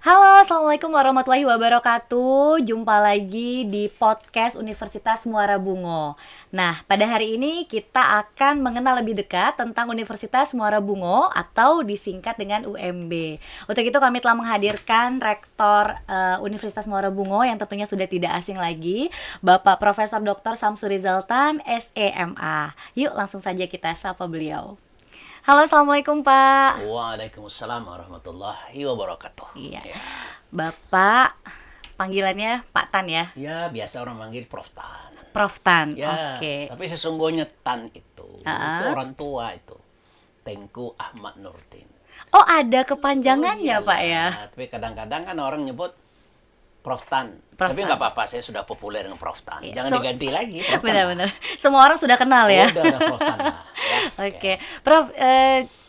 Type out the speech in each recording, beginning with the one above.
Halo, Assalamualaikum warahmatullahi wabarakatuh. Jumpa lagi di podcast Universitas Muara Bungo. Nah, pada hari ini kita akan mengenal lebih dekat tentang Universitas Muara Bungo atau disingkat dengan UMB. Untuk itu kami telah menghadirkan Rektor Universitas Muara Bungo yang tentunya sudah tidak asing lagi, Bapak Profesor Dr. Samsuri Zaltan, SEMA. Yuk langsung saja kita sapa beliau. Halo, Assalamualaikum Pak. Waalaikumsalam warahmatullahi wabarakatuh. Iya, Ya, Bapak panggilannya Pak Tan ya, ya biasa orang manggil Prof Tan. Prof Tan. Ya, Oke. tapi sesungguhnya Tan itu Ah. orang tua itu. Tengku Ahmad Nurdin. Oh, ada Oh kepanjangannya Pak ya, iyalah, tapi kadang-kadang kan orang nyebut Prof Tan. Prof Tapi Tan. nggak apa-apa, saya sudah populer dengan Prof Tan. Iya. Jangan diganti lagi, Prof Tan lah. Benar-benar. Semua orang sudah kenal ya. Udah Prof Tan lah. Ya, Oke, Prof,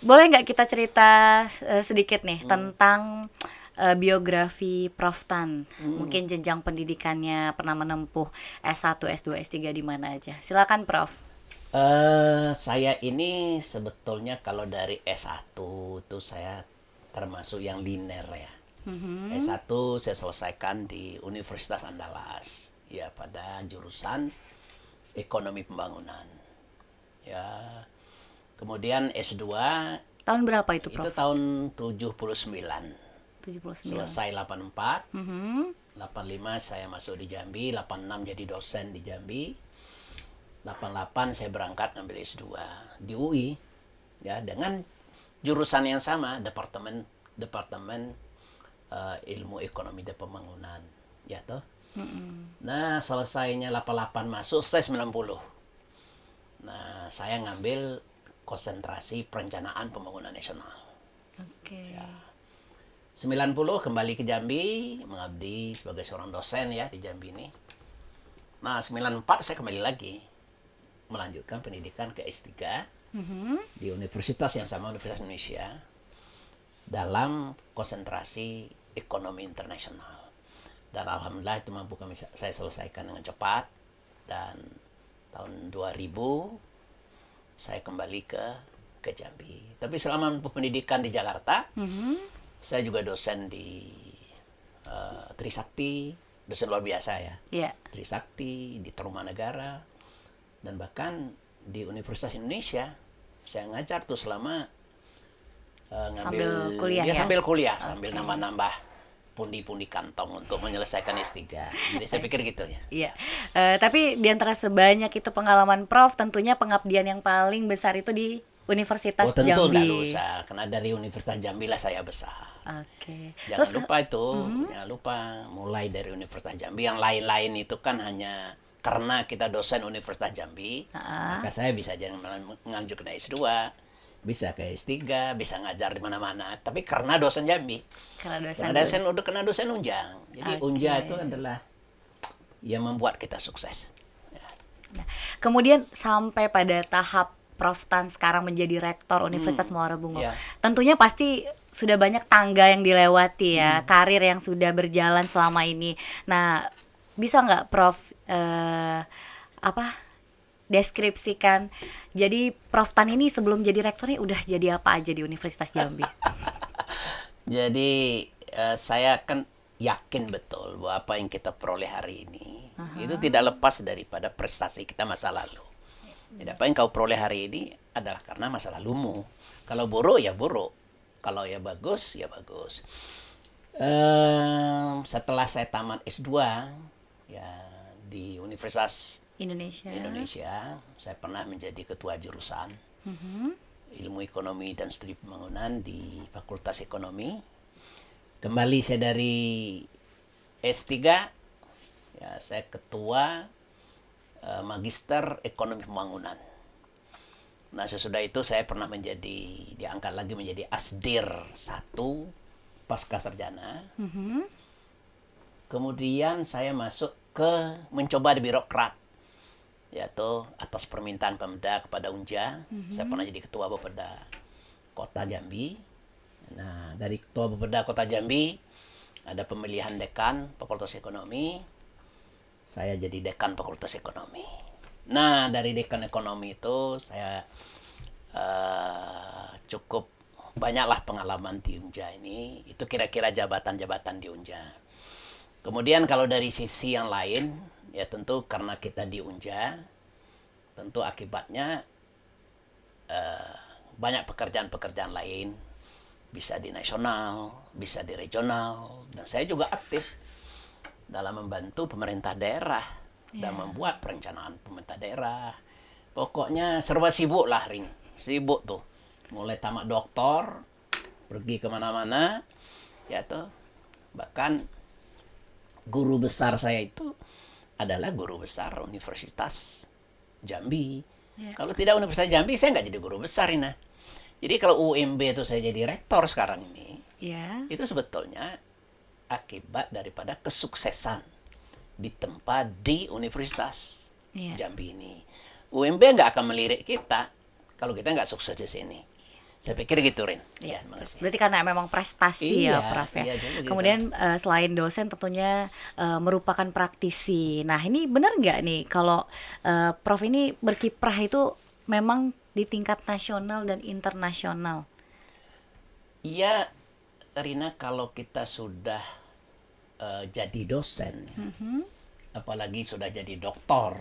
boleh nggak kita cerita sedikit nih tentang biografi Prof Tan? Mungkin jenjang pendidikannya pernah menempuh S1, S2, S3 di mana aja. Silakan Prof. Saya ini sebetulnya kalau dari S1 itu saya termasuk yang linear ya. S1 saya selesaikan di Universitas Andalas ya pada jurusan Ekonomi Pembangunan. Ya. Kemudian S2 Tahun berapa itu itu Prof? tahun 79. 79. Selesai 84. Mhm. 85 saya masuk di Jambi, 86 jadi dosen di Jambi. 88 saya berangkat ngambil S2 di UI ya dengan jurusan yang sama, departemen departemen ilmu ekonomi dan pembangunan ya toh. Nah, selesainya 88 masuk saya 90. Nah, saya ngambil konsentrasi perencanaan pembangunan nasional. Oke. 90 kembali ke Jambi mengabdi sebagai seorang dosen ya di Jambi ini. Nah, 94 saya kembali lagi melanjutkan pendidikan ke S3 di universitas yang sama, Universitas Indonesia, dalam konsentrasi ekonomi internasional. Dan alhamdulillah itu mampu saya selesaikan dengan cepat. Dan tahun 2000 saya kembali ke Jambi. Tapi selama menempuh pendidikan di Jakarta, saya juga dosen di Trisakti, dosen luar biasa ya. Iya. Trisakti, di Tarumanegara, dan bahkan di Universitas Indonesia saya ngajar tuh selama ngambil Sambil kuliah ya? sambil kuliah, sambil nambah-nambah pundi-pundi kantong untuk menyelesaikan S3. Jadi saya pikir gitu ya. Iya. Tapi di antara sebanyak itu pengalaman Prof, tentunya pengabdian yang paling besar itu di Universitas Oh tentu enggak Jambi. usah, karena dari Universitas Jambi lah saya besar. Oke. Jangan Terus lupa itu, jangan lupa mulai dari Universitas Jambi. Yang lain-lain itu kan hanya karena kita dosen Universitas Jambi, maka saya bisa melanjutkan S2, bisa ke S3, bisa ngajar di mana-mana. Tapi karena dosen Jambi, karena dosen karena dosen udah kena dosen Unjang. Jadi Oke. Unja itu adalah yang membuat kita sukses. Ya. Nah, kemudian sampai pada tahap Prof Tan sekarang menjadi rektor Universitas Muara Bungo. Ya. Tentunya pasti sudah banyak tangga yang dilewati ya, karir yang sudah berjalan selama ini. Nah, bisa nggak Prof deskripsikan, jadi Prof Tan ini sebelum jadi rektor ini udah jadi apa aja di Universitas Jambi? Jadi saya kan yakin betul bahwa apa yang kita peroleh hari ini itu tidak lepas daripada prestasi kita masa lalu. Jadi apa yang kau peroleh hari ini adalah karena masa lalumu. Kalau buruk ya buruk, kalau ya bagus ya bagus. Setelah saya tamat S2 ya di Universitas Indonesia. Indonesia, saya pernah menjadi ketua jurusan ilmu ekonomi dan studi pembangunan di Fakultas Ekonomi. Kembali saya dari S3, ya saya ketua Magister Ekonomi Pembangunan. Nah, sesudah itu saya pernah diangkat lagi menjadi Asdir 1 pasca sarjana. Kemudian saya masuk mencoba di birokrat, yaitu atas permintaan Pemda kepada Unja. Saya pernah jadi ketua Bapeda Kota Jambi. Nah, dari ketua Bapeda Kota Jambi ada pemilihan dekan Fakultas Ekonomi. Saya jadi dekan Fakultas Ekonomi. Nah, dari dekan ekonomi itu saya cukup banyaklah pengalaman di Unja ini. Itu kira-kira jabatan-jabatan di Unja. Kemudian kalau dari sisi yang lain, ya tentu karena kita di Unja, tentu akibatnya banyak pekerjaan-pekerjaan lain, bisa di nasional, bisa di regional, dan saya juga aktif dalam membantu pemerintah daerah dan membuat perencanaan pemerintah daerah. Pokoknya serba sibuk lah, Ring. Sibuk tuh. Mulai tamat doktor, pergi kemana-mana, ya tuh. Bahkan guru besar saya itu adalah guru besar Universitas Jambi. Kalau tidak Universitas Jambi, saya nggak jadi guru besar, Ina. Jadi kalau UMB itu saya jadi rektor sekarang ini, itu sebetulnya akibat daripada kesuksesan ditempa di Universitas Jambi ini. UMB nggak akan melirik kita kalau kita nggak sukses di sini. Saya pikir gitu, Rin. Ya, makasih. Berarti karena memang prestasi ya, Prof ya. Gitu. Kemudian selain dosen tentunya merupakan praktisi. Nah, ini benar nggak nih kalau Prof ini berkiprah itu memang di tingkat nasional dan internasional? Iya, Rina, kalau kita sudah jadi dosen, apalagi sudah jadi doktor,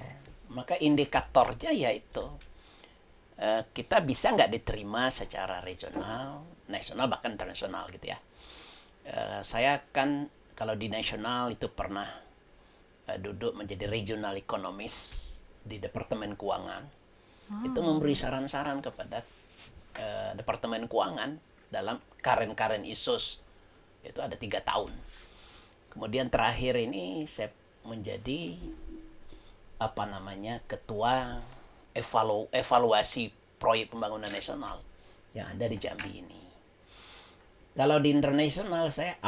maka indikatornya yaitu kita bisa nggak diterima secara regional, nasional, bahkan internasional gitu ya. Saya kan kalau di nasional itu pernah duduk menjadi regional economist di Departemen Keuangan. Itu memberi saran-saran kepada Departemen Keuangan dalam current issues. Itu ada 3 tahun. Kemudian terakhir ini saya menjadi ketua evaluasi proyek pembangunan nasional yang ada di Jambi ini. Kalau di internasional saya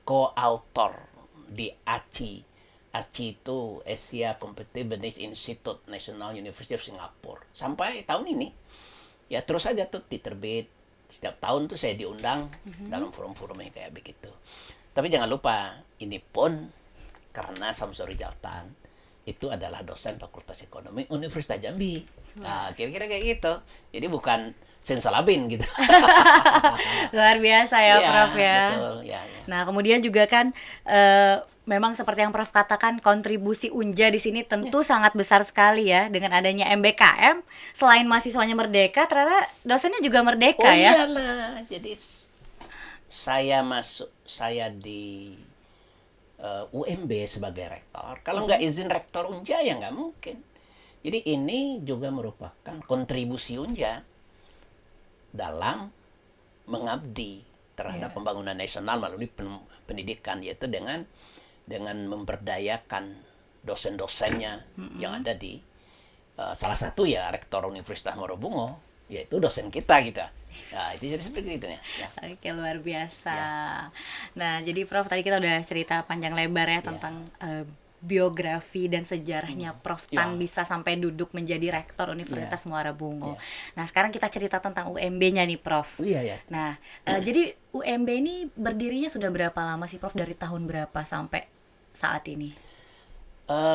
co-author di ACI. ACI itu Asia Competitiveness Institute National University of Singapore. Sampai tahun ini ya terus saja tuh diterbit. Setiap tahun tuh saya diundang dalam forum-forum yang kayak begitu. Tapi jangan lupa, ini pun karena Samsuri Jaltan itu adalah dosen Fakultas Ekonomi Universitas Jambi. Nah, kira-kira kayak gitu. Jadi bukan sensalabin gitu. Luar biasa ya, Prof ya. Betul, ya. Nah, kemudian juga kan memang seperti yang Prof katakan, kontribusi Unja di sini tentu sangat besar sekali ya. Dengan adanya MBKM, selain mahasiswanya merdeka, ternyata dosennya juga merdeka ya. Oh iyalah. Jadi saya di UMB sebagai rektor. Kalau nggak izin rektor Unja ya nggak mungkin. Jadi ini juga merupakan kontribusi Unja dalam mengabdi terhadap pembangunan nasional melalui pendidikan, yaitu dengan memberdayakan dosen-dosennya yang ada di salah satu ya rektor Universitas Muarabungo, yaitu dosen kita gitu. Nah, itu jadi seperti itu ya. Oke, luar biasa. Nah, jadi Prof tadi kita udah cerita panjang lebar ya tentang biografi dan sejarahnya Prof Tan bisa sampai duduk menjadi rektor Universitas Muarabungo. Nah, sekarang kita cerita tentang UMB-nya nih, Prof. Nah, jadi UMB ini berdirinya sudah berapa lama sih, Prof? Dari tahun berapa sampai saat ini?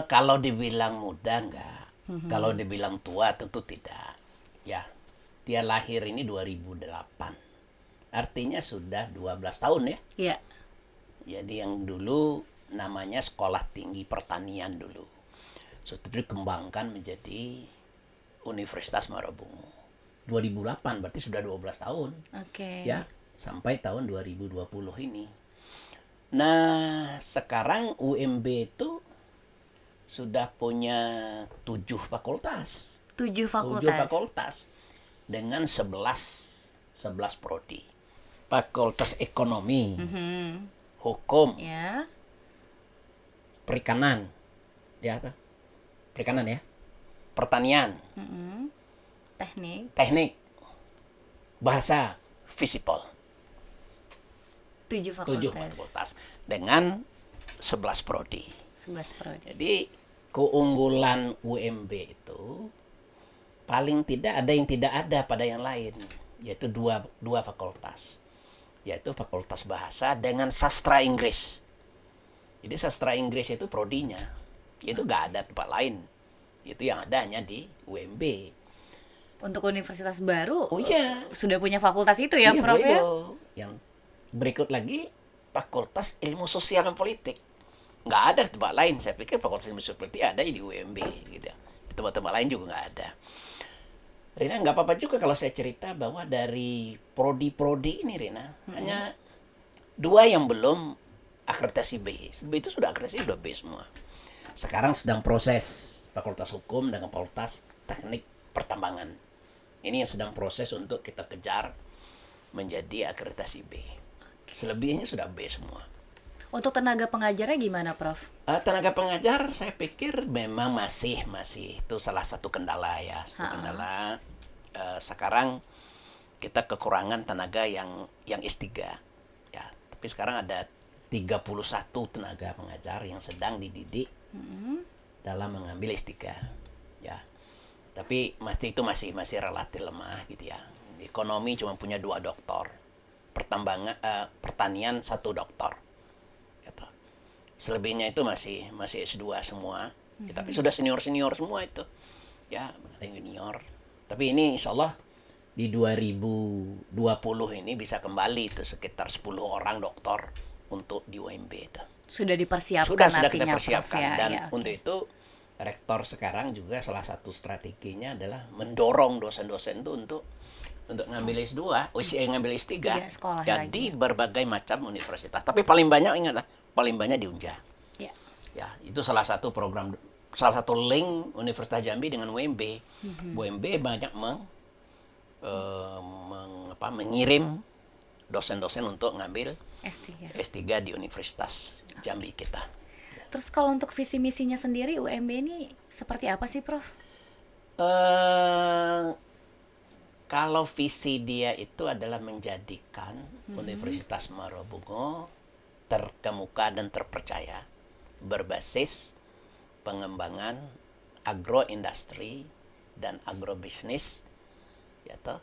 Kalau dibilang muda enggak. Kalau dibilang tua tentu tidak. Ya. Dia lahir ini 2008. Artinya sudah 12 tahun ya. Iya. Jadi yang dulu namanya Sekolah Tinggi Pertanian dulu. Setelah dikembangkan menjadi Universitas Muarabungo. 2008 berarti sudah 12 tahun. Oke. Ya, sampai tahun 2020 ini. Nah, sekarang UMB itu sudah punya 7 fakultas. 7 fakultas. 7 fakultas dengan 11 prodi. Fakultas Ekonomi, Hukum, Perikanan, Perikanan ya, Pertanian, Teknik, Bahasa, Fisipol. 7 fakultas dengan 11 prodi. 11 prodi. Jadi keunggulan UMB itu paling tidak ada yang tidak ada pada yang lain, yaitu dua fakultas, yaitu Fakultas Bahasa dengan Sastra Inggris. Jadi Sastra Inggris itu prodinya, itu nggak ada tempat lain, itu yang ada hanya di UMB. Untuk universitas baru Oh iya, sudah punya fakultas itu ya, iya Prof itu. ya? Yang berikut lagi Fakultas Ilmu Sosial dan Politik. Nggak ada di tempat lain. Saya pikir Fakultas Ilmu Sosial Politik ada di UMB gitu ya. Di tempat-tempat lain juga nggak ada. Rina, nggak apa-apa juga kalau saya cerita bahwa dari prodi-prodi ini, Rina, hanya dua yang belum akreditasi B. B itu sudah akreditasi, sudah B semua. Sekarang sedang proses Fakultas Hukum dengan Fakultas Teknik Pertambangan. Ini yang sedang proses untuk kita kejar menjadi akreditasi B. Selebihnya sudah B semua. Untuk tenaga pengajarnya gimana, Prof? Tenaga pengajar saya pikir memang masih itu salah satu kendala ya. Satu kendala sekarang kita kekurangan tenaga yang S3 ya. Tapi sekarang ada 31 tenaga pengajar yang sedang dididik dalam mengambil S3 ya. Tapi itu masih relatif lemah gitu ya. Ekonomi cuma punya 2 doktor. Pertanian 1 doktor. Gitu. Selebihnya itu masih S2 semua. Ya, tapi sudah senior semua itu. Ya, ada yang junior. Tapi ini insya Allah di 2020 ini bisa kembali itu sekitar 10 orang doktor untuk di UMB itu. Sudah dipersiapkan Sudah kita artinya, persiapkan. Prof, ya? Dan Ya, oke. untuk itu rektor sekarang juga salah satu strateginya adalah mendorong dosen-dosen itu untuk ngambil S2, ngambil S3 Tiga sekolah ya, lagi. di berbagai macam universitas. Tapi paling banyak ingatlah, paling banyak di Unja. Ya. Ya, itu salah satu program, salah satu link Universitas Jambi dengan UMB. UMB banyak mengirim dosen-dosen untuk ngambil S3. S3 di Universitas Jambi kita. Terus kalau untuk visi misinya sendiri UMB ini seperti apa sih, Prof? Eh Kalau visi dia itu adalah menjadikan Universitas Muara Bungo terkemuka dan terpercaya berbasis pengembangan agroindustri dan agrobisnis ya toh,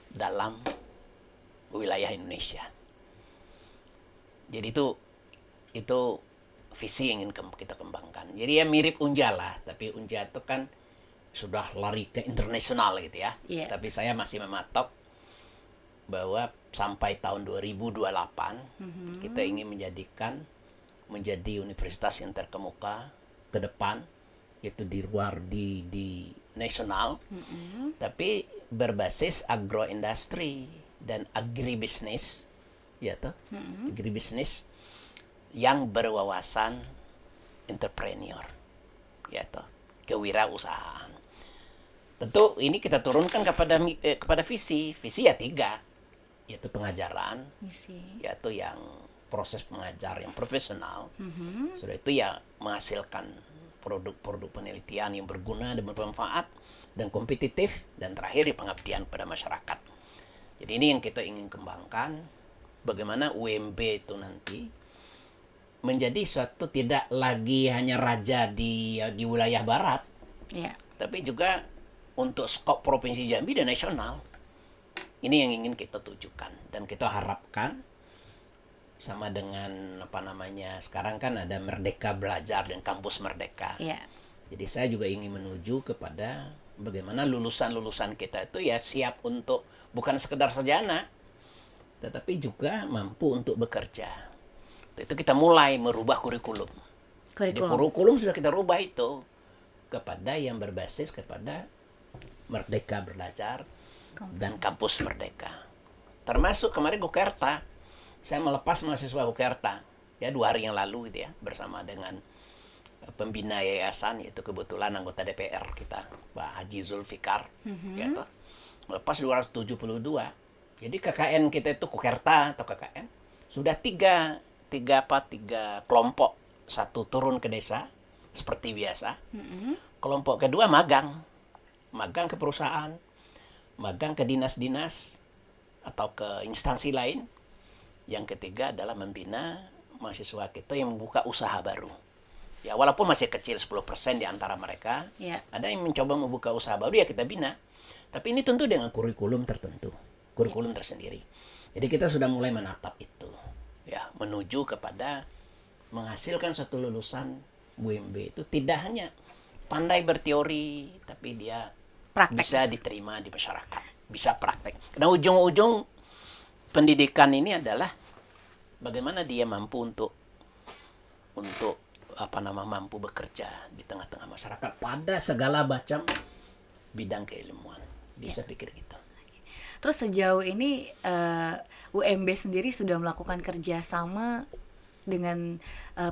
dalam wilayah Indonesia. Jadi itu visi yang ingin kita kembangkan. Jadi ya mirip Unja lah, tapi Unja itu kan sudah lari ke internasional gitu ya. Yeah. Tapi saya masih mematok bahwa sampai tahun 2028 kita ingin menjadi universitas yang terkemuka ke depan, yaitu di luar di nasional, tapi berbasis agroindustri dan agribisnis, ya toh, agribisnis yang berwawasan entrepreneur, ya toh, kewirausahaan. Tentu ini kita turunkan kepada visi ya 3, yaitu pengajaran, Misi. yaitu yang proses pengajar yang profesional, sudah itu ya menghasilkan produk-produk penelitian yang berguna dan bermanfaat dan kompetitif, dan terakhir di pengabdian pada masyarakat. Jadi ini yang kita ingin kembangkan, bagaimana UMB itu nanti menjadi suatu tidak lagi hanya raja di wilayah barat, Ya. tapi juga untuk skop provinsi Jambi dan nasional. Ini yang ingin kita tujukan dan kita harapkan sama dengan sekarang kan ada Merdeka Belajar dan Kampus Merdeka. Ya. Jadi saya juga ingin menuju kepada bagaimana lulusan-lulusan kita itu ya siap untuk bukan sekedar sarjana, tetapi juga mampu untuk bekerja. Itu kita mulai merubah kurikulum. Jadi kurikulum sudah kita rubah itu kepada yang berbasis kepada Merdeka Belajar dan Kampus Merdeka. Termasuk kemarin Gokerta, saya melepas mahasiswa Gokerta ya 2 hari yang lalu gitu ya, bersama dengan pembina yayasan, yaitu kebetulan anggota DPR kita Pak Haji Zulfikar, ya toh, melepas 272. Jadi KKN kita itu Gokerta atau KKN sudah tiga kelompok. Satu turun ke desa seperti biasa, kelompok kedua magang ke perusahaan, magang ke dinas-dinas atau ke instansi lain. Yang ketiga adalah membina mahasiswa kita yang membuka usaha baru. Ya walaupun masih kecil 10% di antara mereka, ada yang mencoba membuka usaha baru, ya kita bina. Tapi ini tentu dengan kurikulum tertentu, kurikulum tersendiri. Jadi kita sudah mulai menatap itu, ya menuju kepada menghasilkan satu lulusan UMB itu tidak hanya pandai berteori, tapi dia Praktek. bisa diterima di masyarakat, bisa praktek. Nah, ujung-ujung pendidikan ini adalah bagaimana dia mampu untuk mampu bekerja di tengah-tengah masyarakat pada segala macam bidang keilmuan. Bisa pikir gitu. Terus sejauh ini UMB sendiri sudah melakukan kerjasama dengan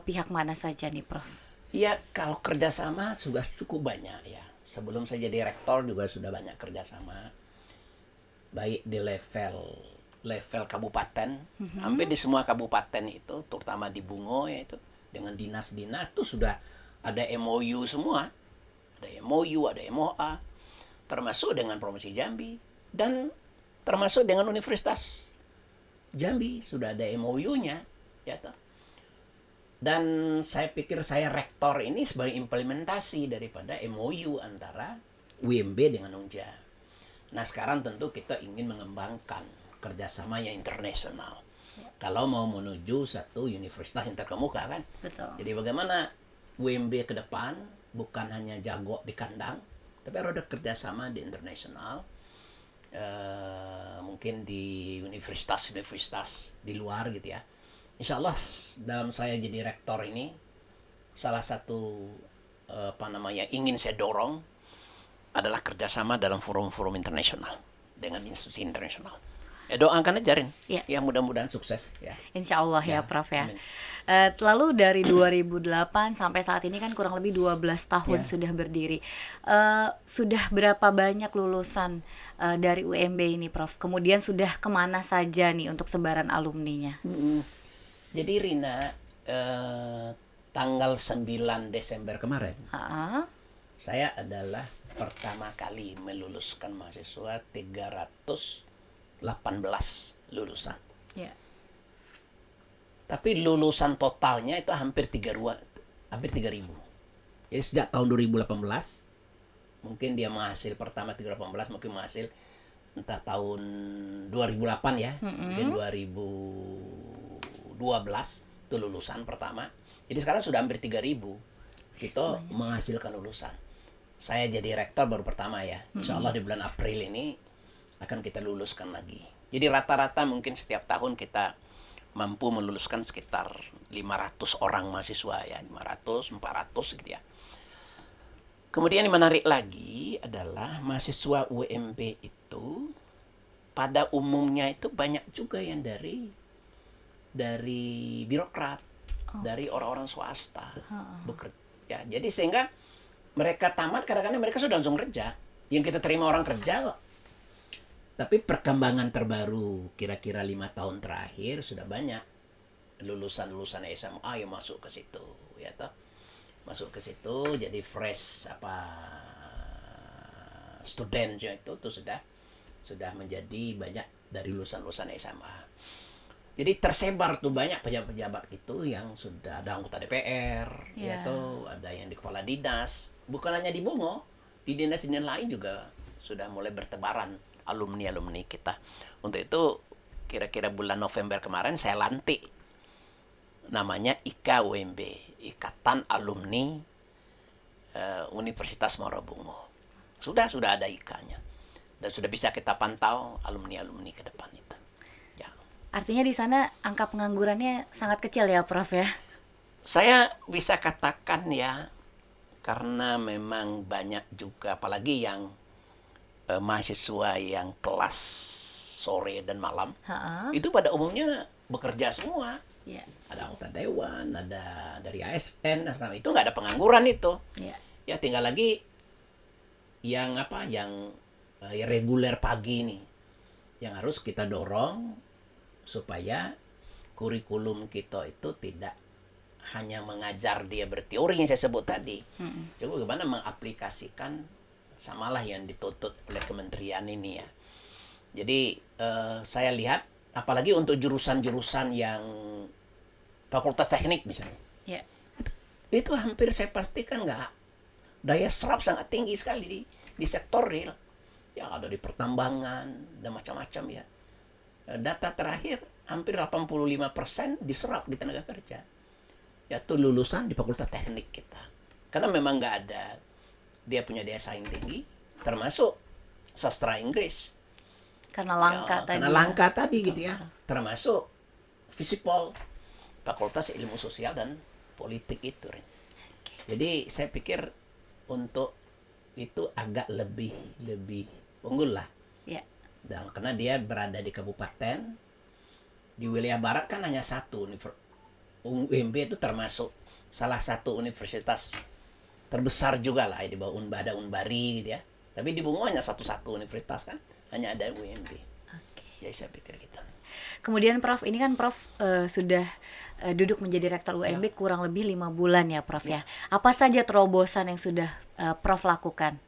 pihak mana saja nih, Prof? Ya, kalau kerjasama sudah cukup banyak ya. Sebelum saya jadi rektor juga sudah banyak kerjasama, baik di level kabupaten, hampir di semua kabupaten itu, terutama di Bungo ya itu, dengan dinas-dinas itu sudah ada MOU semua, ada MOU, ada MOA, termasuk dengan Provinsi Jambi dan termasuk dengan Universitas Jambi sudah ada MOU-nya, ya toh. Dan saya pikir saya rektor ini sebagai implementasi daripada MOU antara UMB dengan UNJA. Nah, sekarang tentu kita ingin mengembangkan kerjasama yang internasional. Kalau mau menuju satu universitas yang terkemuka kan. Betul. Jadi bagaimana UMB ke depan bukan hanya jago di kandang, tapi harus ada kerjasama di internasional. Mungkin di universitas-universitas di luar gitu ya. Insya Allah dalam saya jadi rektor ini salah satu ingin saya dorong adalah kerjasama dalam forum-forum internasional dengan institusi internasional. Ya, doakan aja Rin. Ya, mudah-mudahan sukses ya. Insya Allah ya, Prof ya. Amin. Lalu dari 2008 sampai saat ini kan kurang lebih 12 tahun sudah berdiri. Sudah berapa banyak lulusan dari UMB ini, Prof? Kemudian sudah kemana saja nih untuk sebaran alumninya? Jadi Rina, tanggal 9 Desember kemarin, saya adalah pertama kali meluluskan mahasiswa 318 lulusan. Ya. Tapi lulusan totalnya itu hampir 3.000. Jadi sejak tahun 2018, mungkin dia menghasil pertama 318, mungkin menghasil entah tahun 2008 ya, mungkin 2012 itu lulusan pertama. Jadi sekarang sudah hampir 3.000 kita menghasilkan lulusan. Saya jadi rektor baru pertama ya. Insya Allah di bulan April ini akan kita luluskan lagi. Jadi rata-rata mungkin setiap tahun kita mampu meluluskan sekitar 500 orang mahasiswa ya, 500, 400 gitu ya. Kemudian yang menarik lagi adalah mahasiswa UMB itu pada umumnya itu banyak juga yang dari birokrat, dari orang-orang swasta bekerja. Ya, jadi sehingga mereka tamat kadang-kadang mereka sudah langsung kerja. Yang kita terima orang kerja kok. Tapi perkembangan terbaru kira-kira 5 tahun terakhir sudah banyak lulusan-lulusan SMA yang masuk ke situ, ya toh. Masuk ke situ jadi fresh studentnya itu tuh sudah menjadi banyak dari lulusan-lulusan SMA. Jadi tersebar tuh banyak pejabat-pejabat itu yang sudah ada anggota DPR, ya tuh, ada yang di kepala dinas, bukan hanya di Bungo, di dinas-dinas lain juga sudah mulai bertebaran alumni kita. Untuk itu kira-kira bulan November kemarin saya lantik namanya IKWMB, Ikatan Alumni Universitas Muara Bungo. Sudah ada IK-nya dan sudah bisa kita pantau alumni ke depan itu. Ya. Artinya di sana angka penganggurannya sangat kecil ya, Prof ya? Saya bisa katakan ya, karena memang banyak juga apalagi yang mahasiswa yang kelas sore dan malam, itu pada umumnya bekerja semua. Yeah. Ada anggota dewan, ada dari ASN, dan sekarang itu nggak ada pengangguran itu. Yeah. Ya tinggal lagi yang reguler pagi nih, yang harus kita dorong supaya kurikulum kita itu tidak hanya mengajar dia berteori yang saya sebut tadi. Jadi bagaimana mengaplikasikan samalah yang dituntut oleh kementerian ini ya. Jadi saya lihat apalagi untuk jurusan-jurusan yang fakultas teknik misalnya, itu hampir saya pastikan daya serap sangat tinggi sekali di sektor real, yang ada di pertambangan dan macam-macam ya. Data terakhir hampir 85% diserap di tenaga kerja, yaitu lulusan di fakultas teknik kita, karena memang nggak ada, dia punya daya saing tinggi, termasuk sastra Inggris. Karena langka Ya, tadi. karena langka tadi gitu ya, termasuk Visipol, Fakultas Ilmu Sosial dan Politik itu, Rin. Jadi saya pikir untuk itu agak lebih unggul lah. Ya. Dan karena dia berada di kabupaten, di wilayah barat kan hanya satu UMB itu termasuk salah satu universitas terbesar juga lah di bawah ada Unbari gitu ya. Tapi di Bungo hanya satu-satu universitas kan, hanya ada UMB. Ya saya pikir gitu. Kemudian Prof, ini kan Prof sudah duduk menjadi rektor UMB kurang lebih 5 bulan ya Prof ya. Apa saja terobosan yang sudah Prof lakukan?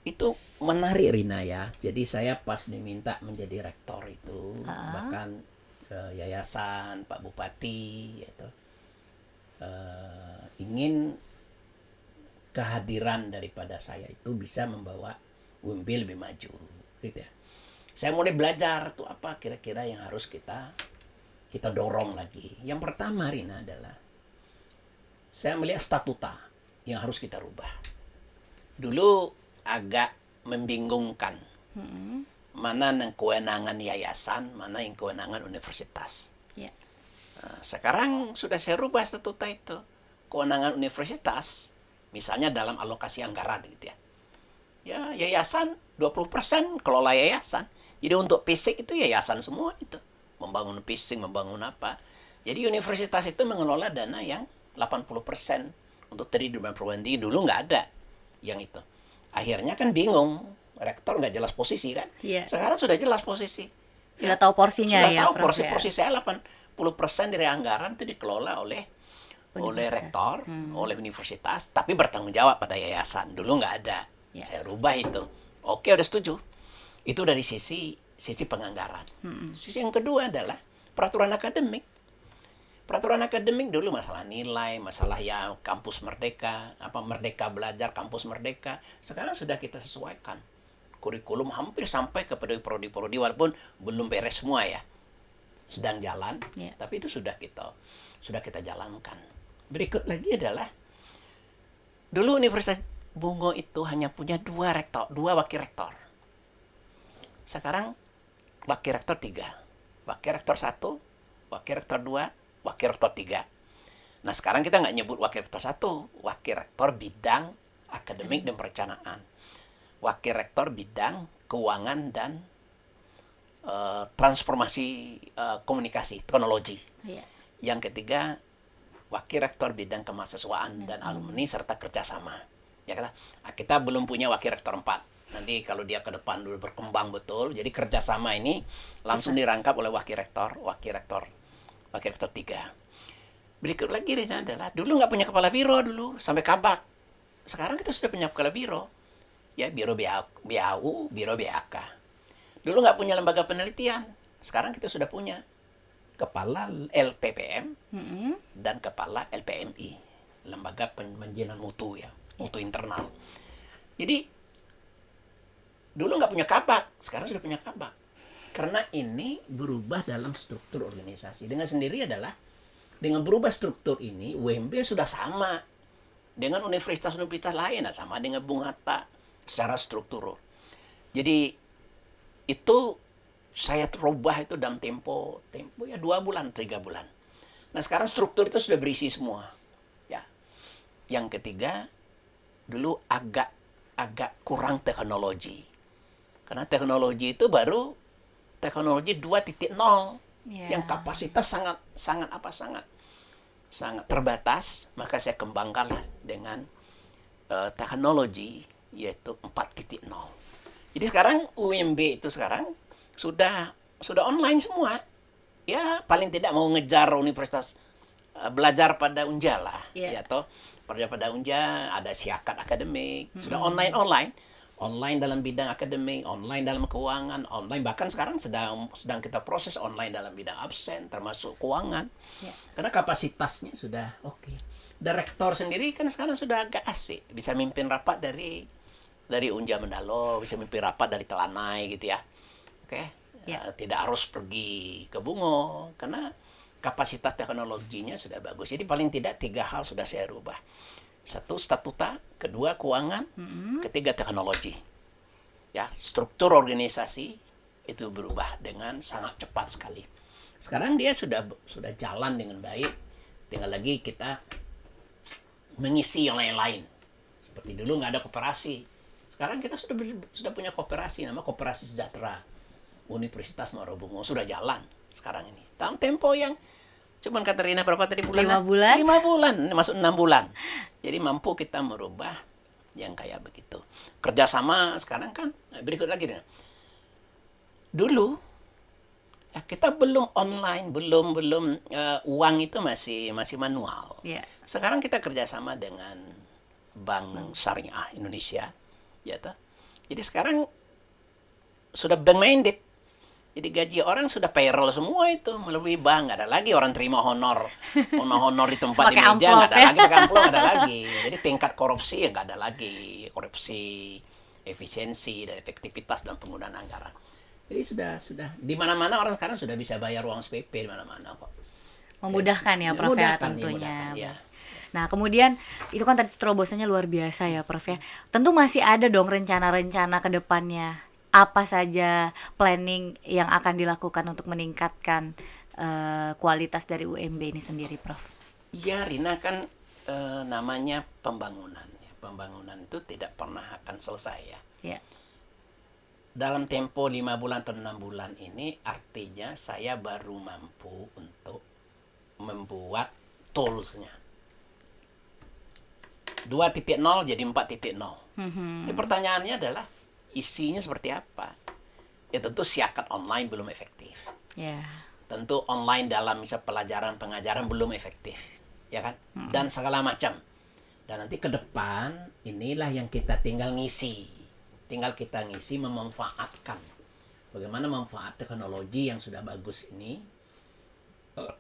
Itu menarik Rina ya. Jadi saya pas diminta menjadi rektor itu, bahkan yayasan Pak Bupati itu ingin kehadiran daripada saya itu bisa membawa UMB lebih maju gitu ya. Saya mulai belajar tuh apa kira-kira yang harus kita dorong lagi. Yang pertama Rina adalah saya melihat statuta yang harus kita rubah. Dulu agak membingungkan mana yang kewenangan yayasan, mana yang kewenangan universitas. Ya. Nah, sekarang sudah saya rubah statuta itu. Kewenangan universitas, misalnya dalam alokasi anggaran gitu ya. Ya, yayasan 20% kelola yayasan. Jadi untuk fisik itu yayasan semua itu. Membangun fisik, membangun apa. Jadi universitas itu mengelola dana yang 80% untuk tadi di perguruan tinggi. Dulu nggak ada yang itu. Akhirnya kan bingung. Rektor nggak jelas posisi kan. Yeah. Sekarang sudah jelas posisi. Sudah tahu porsinya sudah ya, tahu Prof, porsi saya 80% dari anggaran itu dikelola oleh rektor, oleh universitas, tapi bertanggung jawab pada yayasan. Dulu nggak ada. Yeah. Saya rubah itu. Oke, udah setuju. Itu dari sisi penganggaran. Sisi yang kedua adalah peraturan akademik. Peraturan akademik dulu masalah nilai, masalah ya kampus merdeka, merdeka belajar, kampus merdeka. Sekarang sudah kita sesuaikan. Kurikulum hampir sampai ke prodi-prodi walaupun belum beres semua ya. Sedang jalan, tapi itu sudah kita jalankan. Berikut lagi adalah dulu Universitas Bungo itu hanya punya dua wakil rektor. Sekarang wakil rektor 3, wakil rektor 1, wakil rektor 2, wakil rektor 3. Nah sekarang kita nggak nyebut wakil rektor 1, wakil rektor bidang akademik dan perencanaan, wakil rektor bidang keuangan dan transformasi komunikasi teknologi. Yeah. Yang ketiga wakil rektor bidang kemahasiswaan dan alumni serta kerjasama. Ya kita belum punya wakil rektor 4. Nanti kalau dia ke depan dulu berkembang betul, jadi kerjasama ini langsung dirangkap oleh wakil rektor 3. Berikut lagi Rina adalah dulu nggak punya kepala biro dulu sampai kabak. Sekarang kita sudah punya kepala biro, ya biro BAU, biro BAK. Dulu nggak punya lembaga penelitian, sekarang kita sudah punya kepala LPPM dan kepala LPMI, lembaga penjinan mutu ya, mutu internal. Jadi dulu nggak punya kabak, sekarang sudah punya kabak. Karena ini berubah dalam struktur organisasi. Dengan sendiri adalah dengan berubah struktur ini, UMB sudah sama dengan universitas-universitas lain, sama dengan Bung Hatta secara struktur. Jadi itu saya terubah itu dalam tempo ya 2 bulan, 3 bulan. Nah sekarang struktur itu sudah berisi semua. Ya. Yang ketiga, dulu agak kurang teknologi. Karena teknologi itu baru teknologi 2.0 yang kapasitas sangat terbatas, maka saya kembangkanlah dengan teknologi yaitu 4.0. Jadi sekarang UMB itu sekarang sudah online semua. Ya paling tidak mau ngejar universitas belajar pada Unja lah, ya toh belajar pada Unja ada siakat akademik, sudah online dalam bidang akademik, online dalam keuangan, online bahkan sekarang sedang kita proses online dalam bidang absen termasuk keuangan. Karena kapasitasnya sudah oke. Direktur sendiri kan sekarang sudah agak asik, bisa mimpin rapat dari Unja Mendalo, bisa mimpin rapat dari Telanai gitu ya. Oke. Tidak harus pergi ke Bungo karena kapasitas teknologinya sudah bagus. Jadi paling tidak 3 hal sudah saya rubah. Satu, statuta. Kedua, keuangan. Ketiga, teknologi. Ya, struktur organisasi itu berubah dengan sangat cepat sekali. Sekarang dia sudah jalan dengan baik. Tinggal lagi kita mengisi yang lain-lain. Seperti dulu nggak ada koperasi. Sekarang kita sudah punya koperasi, nama Koperasi Sejahtera Universitas Muara Bungo, sudah jalan sekarang ini. Dalam tempo yang cuman kata Rina berapa tadi bulan? 5 bulan. 5 bulan, masuk 6 bulan. Jadi mampu kita merubah yang kayak begitu. Kerjasama sekarang kan berikut lagi Rina. Dulu ya kita belum online, belum uang itu masih manual. Yeah. Sekarang kita kerjasama dengan Bank Syariah Indonesia, ya toh. Jadi sekarang sudah bank minded. Jadi gaji orang sudah payroll semua itu melalui bank. Nggak ada lagi orang terima honor di tempat di Pakai meja, amplop, nggak ada ya. lagi, pakai amplop nggak ada lagi. Jadi tingkat korupsi ya nggak ada lagi, korupsi efisiensi dan efektivitas dalam penggunaan anggaran. Jadi sudah di mana-mana orang sekarang sudah bisa bayar uang SPP di mana-mana kok. Memudahkan ya Prof ya tentunya. Memudahkan, ya. Nah kemudian itu kan tadi terobosannya luar biasa ya Prof ya. Tentu masih ada dong rencana-rencana ke depannya. Apa saja planning yang akan dilakukan untuk meningkatkan kualitas dari UMB ini sendiri Prof? Ya Rina kan namanya pembangunan. Pembangunan itu tidak pernah akan selesai ya. Ya. Dalam tempo 5 bulan atau 6 bulan ini artinya saya baru mampu untuk membuat toolsnya. 2.0 jadi 4.0. Jadi pertanyaannya adalah isinya seperti apa? Ya tentu siakat online belum efektif. Yeah. Tentu online dalam misal pelajaran pengajaran belum efektif, ya kan? Dan segala macam. Dan nanti ke depan inilah yang kita tinggal ngisi. Tinggal kita ngisi memanfaatkan. Bagaimana manfaat teknologi yang sudah bagus ini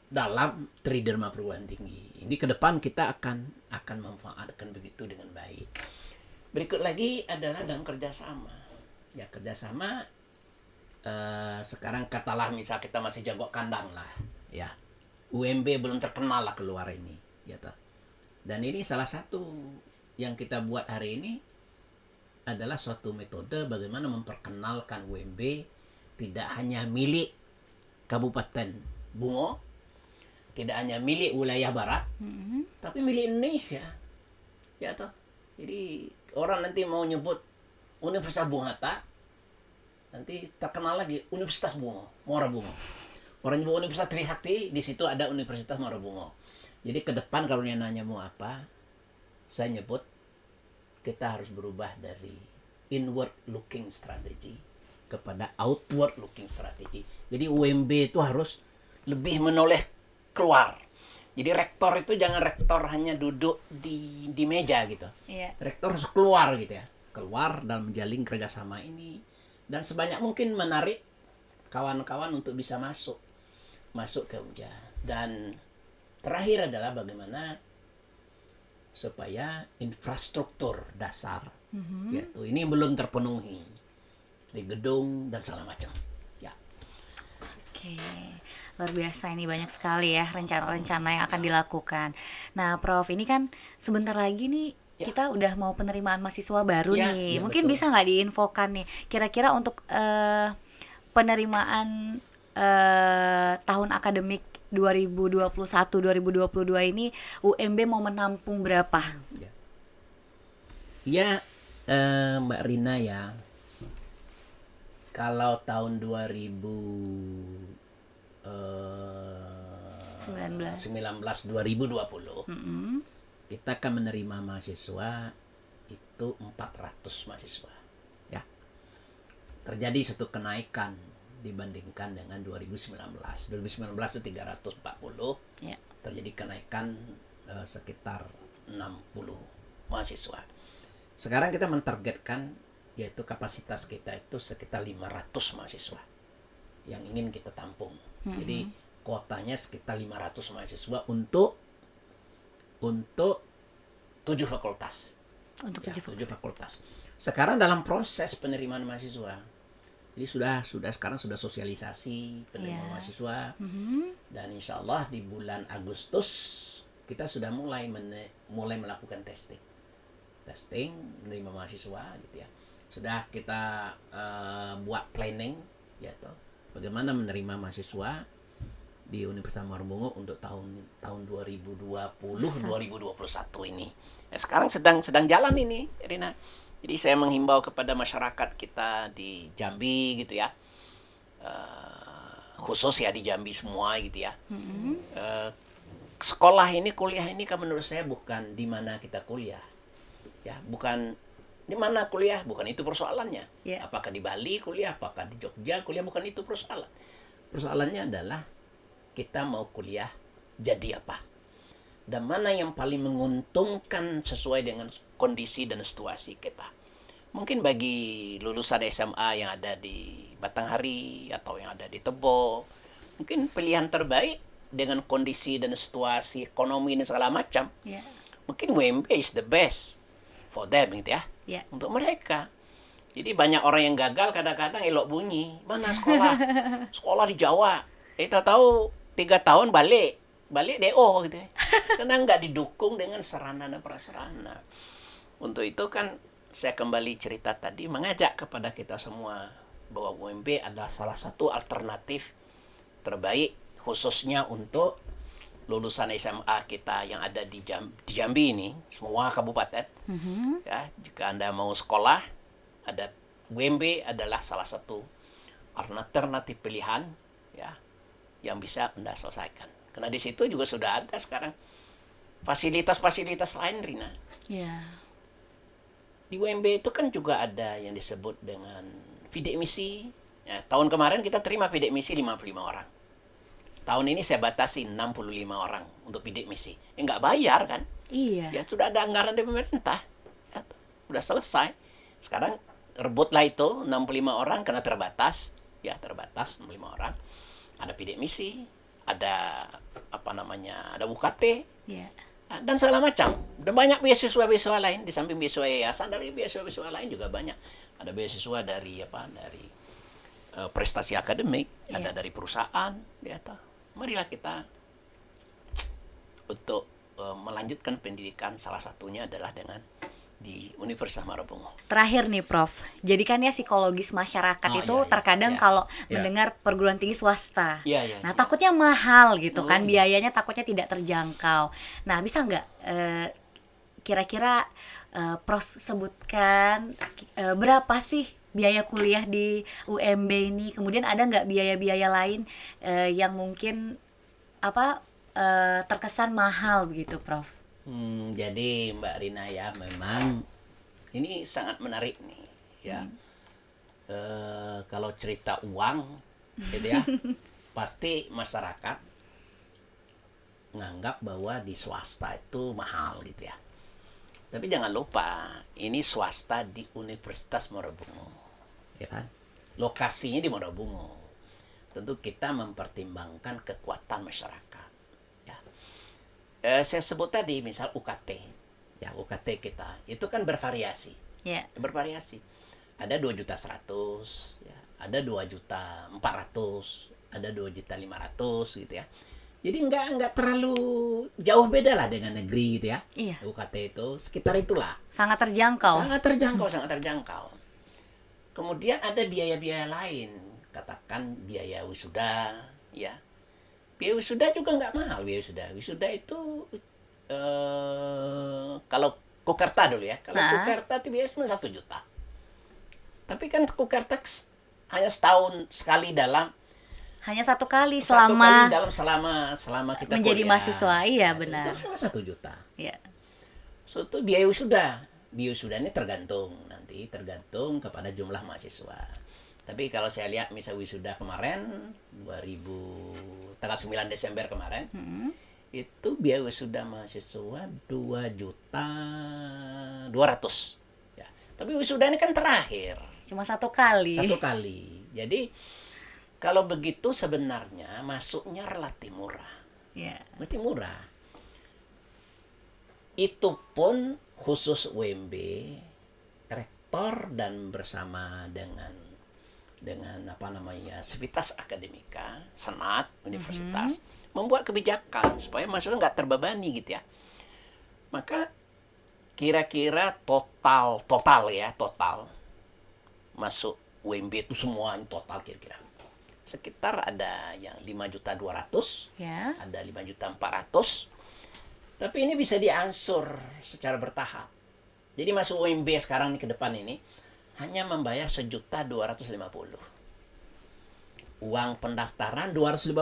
dalam tridharma perguruan tinggi. Ini ke depan kita akan memanfaatkan begitu dengan baik. Berikut lagi adalah dalam kerjasama. Ya kerjasama sekarang katalah misal kita masih jago kandang lah, ya. UMB belum terkenal lah keluar ini, ya toh. Dan ini salah satu yang kita buat hari ini adalah suatu metode bagaimana memperkenalkan UMB tidak hanya milik Kabupaten Bungo, tidak hanya milik wilayah barat, tapi milik Indonesia, ya toh. Jadi orang nanti mau nyebut Universitas Bung Hatta, nanti terkenal lagi Universitas Bungo, Muara Bungo. Orang nyebut Universitas Trisakti, di situ ada Universitas Muara Bungo. Jadi ke depan kalau dia nanya mau apa, saya nyebut kita harus berubah dari inward looking strategy kepada outward looking strategy. Jadi UMB itu harus lebih menoleh keluar. Jadi rektor itu jangan rektor hanya duduk di meja gitu. Yeah. Rektor harus keluar gitu ya. Keluar dan menjalin kerjasama ini. Dan sebanyak mungkin menarik kawan-kawan untuk bisa masuk ke UMJA. Dan terakhir adalah bagaimana supaya infrastruktur dasar yaitu ini belum terpenuhi di gedung dan segala macam. Ya. Oke, luar biasa ini banyak sekali ya rencana-rencana yang akan dilakukan. Nah, Prof, ini kan sebentar lagi nih kita udah mau penerimaan mahasiswa baru nih. Ya, Mungkin betul. bisa nggak diinfokan nih, kira-kira untuk penerimaan tahun akademik 2021-2022 ini UMB mau menampung berapa? Ya, Mbak Rina ya, kalau tahun 2019-2020 kita akan menerima mahasiswa itu 400 mahasiswa. Ya, terjadi satu kenaikan dibandingkan dengan 2019. 2019 itu 340, Ya. terjadi kenaikan sekitar 60 mahasiswa. Sekarang kita mentargetkan yaitu kapasitas kita itu sekitar 500 mahasiswa yang ingin kita tampung. Jadi kuotanya sekitar 500 mahasiswa untuk 7 fakultas. Untuk Ya, 7 7 fakultas. Sekarang dalam proses penerimaan mahasiswa. Jadi sekarang sudah sosialisasi penerimaan mahasiswa. Dan insya Allah di bulan Agustus kita sudah mulai melakukan testing menerima mahasiswa gitu ya. Sudah kita buat planning ya toh, bagaimana menerima mahasiswa di Universitas Muarabungo untuk tahun 2020-2021 ini. Ya, sekarang sedang jalan ini, Rina. Jadi saya menghimbau kepada masyarakat kita di Jambi gitu ya, khusus ya di Jambi semua gitu ya. Sekolah ini, kuliah ini kan menurut saya bukan di mana kita kuliah, ya, bukan di mana kuliah, bukan itu persoalannya. Yeah. Apakah di Bali kuliah, apakah di Jogja kuliah, bukan itu persoalan. Persoalannya adalah kita mau kuliah jadi apa, dan mana yang paling menguntungkan sesuai dengan kondisi dan situasi kita. Mungkin bagi lulusan SMA yang ada di Batanghari atau yang ada di Tebo, mungkin pilihan terbaik dengan kondisi dan situasi ekonomi dan segala macam, mungkin UMB is the best for them gitu ya, untuk mereka. Jadi banyak orang yang gagal kadang-kadang elok bunyi, mana sekolah di Jawa, tahu 3 tahun balik DO gitu ya. Karena nggak didukung dengan sarana dan prasarana. Untuk itu kan saya kembali cerita tadi, mengajak kepada kita semua bahwa UMB adalah salah satu alternatif terbaik khususnya untuk lulusan SMA kita yang ada di Jambi ini, semua kabupaten. Ya, jika Anda mau sekolah, ada UMB adalah salah satu alternatif pilihan ya yang bisa Anda selesaikan. Karena di situ juga sudah ada sekarang fasilitas-fasilitas lain, Rina. Yeah. Di UMB itu kan juga ada yang disebut dengan bidik misi. Ya, tahun kemarin kita terima bidik misi 55 orang. Tahun ini saya batasi 65 orang untuk bidik misi. Nggak bayar kan? Iya. Ya sudah ada anggaran dari pemerintah. Ya, sudah selesai. Sekarang rebutlah itu 65 orang karena terbatas. Ya, terbatas 65 orang. Ada bidik misi, ada ada UKT, dan segala macam. Dan banyak beasiswa-beasiswa lain di samping beasiswa yayasan, dari beasiswa-beasiswa lain juga banyak. Ada beasiswa dari prestasi akademik, ada dari perusahaan, ya toh. Marilah kita untuk melanjutkan pendidikan, salah satunya adalah dengan di Universitas Muarabungo. Terakhir nih Prof, jadi kan ya psikologis masyarakat terkadang kalau mendengar perguruan tinggi swasta, takutnya mahal gitu kan, biayanya takutnya tidak terjangkau. Nah, bisa nggak kira-kira Prof sebutkan berapa sih biaya kuliah di UMB ini? Kemudian ada nggak biaya-biaya lain yang mungkin terkesan mahal begitu, Prof? Jadi Mbak Rina ya, memang ini sangat menarik nih ya. Kalau cerita uang gitu ya, pasti masyarakat nganggap bahwa di swasta itu mahal gitu ya. Tapi jangan lupa, ini swasta di Universitas Muarabungo, ya kan? Lokasinya di Muarabungo. Tentu kita mempertimbangkan kekuatan masyarakat. Saya sebut tadi misal UKT, ya UKT kita itu kan bervariasi, bervariasi. Ada 2.100.000, ya, ada 2.400.000, ada 2.500.000 gitu ya. Jadi nggak terlalu jauh beda lah dengan negeri gitu ya. UKT itu sekitar itulah. Sangat terjangkau. Sangat terjangkau. Kemudian ada biaya-biaya lain, katakan biaya wisuda, ya. Biaya wisuda juga nggak mahal. Wisuda itu kalau Kukerta dulu ya. Kalau Kukerta itu biasanya cuma 1 juta. Tapi kan Kukerta hanya setahun sekali hanya satu kali selama kita menjadi kuliah. Mahasiswa, iya benar. Itu cuma 1 juta. Iya. So itu biaya wisuda. Biaya wisuda ini tergantung kepada jumlah mahasiswa. Tapi kalau saya lihat misal wisuda kemarin tanggal 9 Desember kemarin, itu biaya wisuda mahasiswa 2.200.000 ya. Tapi wisuda ini kan terakhir cuma 1 kali. Jadi kalau begitu sebenarnya masuknya relatif murah. Relatif murah. Itu pun khusus UMB, rektor dan bersama dengan Sivitas Akademika, Senat Universitas, membuat kebijakan supaya mahasiswa nggak terbebani gitu ya. Maka kira-kira total masuk UMB itu semua total kira-kira sekitar ada yang 5.200.000, Ya. ada 5.400.000. Tapi ini bisa diangsur secara bertahap. Jadi masuk UMB sekarang ke depan ini hanya membayar 1.250.000. Uang pendaftaran 250.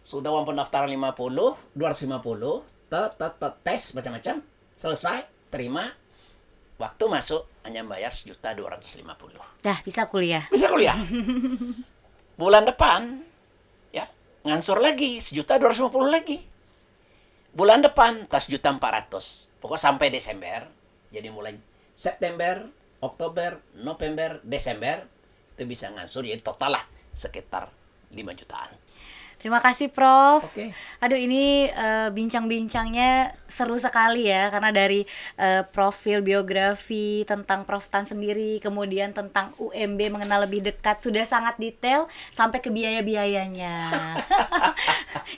Sudah uang pendaftaran 250, tes macam-macam, selesai, terima. Waktu masuk hanya bayar 1.250.000. Dah bisa kuliah. Bisa kuliah. Bulan depan ya ngansur lagi 1.250.000 lagi. Bulan depan tas 1.400.000. Pokoknya sampai Desember. Jadi mulai September, Oktober, November, Desember itu bisa ngansur, jadi total lah sekitar 5 jutaan. Terima kasih Prof. Oke. Aduh ini bincang-bincangnya seru sekali ya, karena dari profil biografi tentang Prof Tan sendiri, kemudian tentang UMB mengenal lebih dekat, sudah sangat detail sampai ke biaya-biayanya.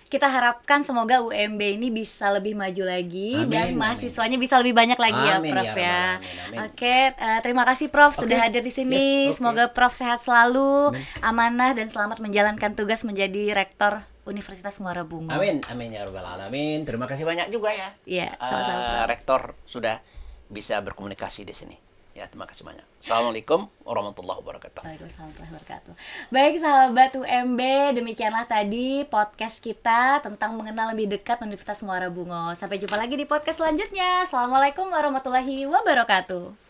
Kita harapkan semoga UMB ini bisa lebih maju lagi. Amin, dan amin. mahasiswanya bisa lebih banyak lagi ya Amin, Prof ya ya. Rabbal Alamin, amin. Oke, terima kasih Prof Oke. sudah hadir di sini. Yes, oke. Semoga Prof sehat selalu, amanah dan selamat menjalankan tugas menjadi rektor Universitas Muara Bungo. Amin, amin ya Rabbal Alamin. Terima kasih banyak juga ya. Iya, sama-sama, Prof. Rektor sudah bisa berkomunikasi di sini. Ya, terima kasih banyak. Assalamualaikum warahmatullahi wabarakatuh. Waalaikumsalam warahmatullahi wabarakatuh. Baik sahabat UMB, demikianlah tadi podcast kita tentang mengenal lebih dekat Universitas Muara Bungo. Sampai jumpa lagi di podcast selanjutnya. Assalamualaikum warahmatullahi wabarakatuh.